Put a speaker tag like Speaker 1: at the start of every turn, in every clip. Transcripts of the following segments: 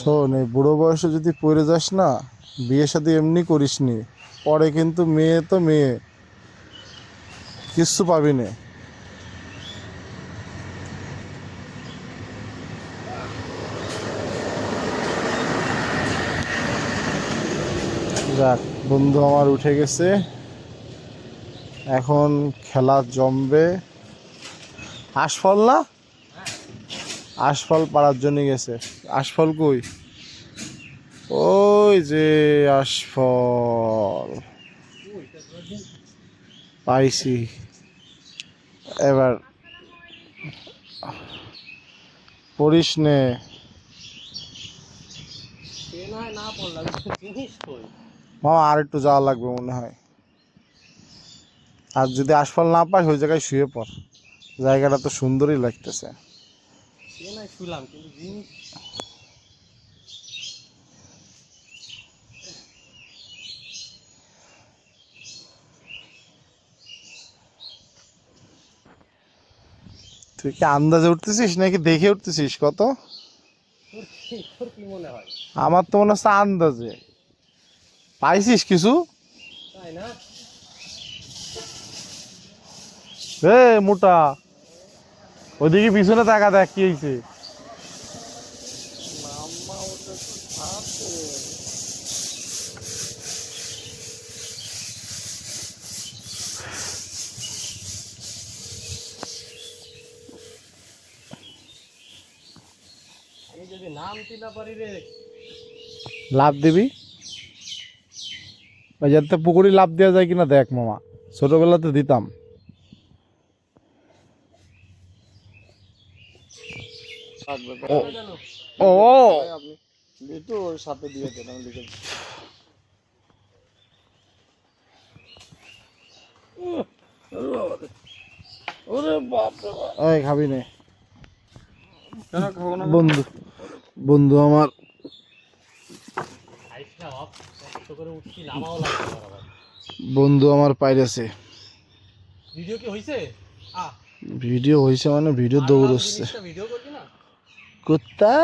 Speaker 1: শোন, এই বুড়ো বয়সে যদি পড়ে যাস না, বিয়ে শাদী এমনি করিস নি, পরে কিন্তু মেয়ে তো মেয়ে, কিচ্ছু পাবি না। যাক, বন্ধু আমার উঠে গেছে, এখন খেলা জমবে। আশফল না, আশফল পাড়ার জন্য গেছে। আশফল কই? ওই যে আশফল, পাইছি। এবার পড়িস নে মামা, আর একটু যাওয়া লাগবে মনে হয়। আর যদি আশফল না পাই, ওই জায়গায় শুয়ে পড়, জায়গাটা তো সুন্দরই লাগতেছে। তুই কি আন্দাজে উঠতেছিস নাকি দেখে উঠতেছিস? কত আমার তো মনে হচ্ছে আন্দাজে। পাইছিস কিছু? এ মোটা, ওদিকে পিছনে তাকা, দেখ কি হয়েছে। লাভ দিবি? ওই যাতে পুকুরে লাভ দেওয়া যায় কিনা দেখ মামা, ছোটবেলাতে দিতাম। ও সাথে দিয়ে দেন, আমি লিখে ওই খাবি নে বন্ধু, বন্ধু আমার বন্ধু আমার পাইরেছে। ভিডিও হয়েছে মানে ভিডিও দৌড়চ্ছে। কুত্তা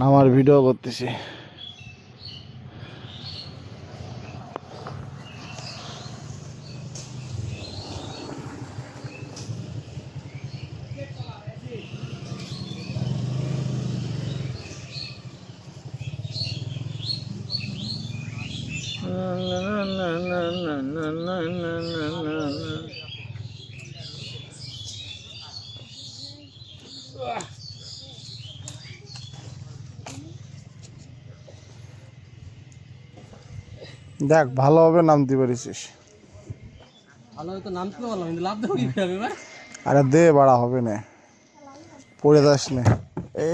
Speaker 1: আমার ভিডিও করতেছে। দেখ ভালোভাবে নামতে পারিস। আরে দে, বাড়া হবে না, পড়ে যাস না। এ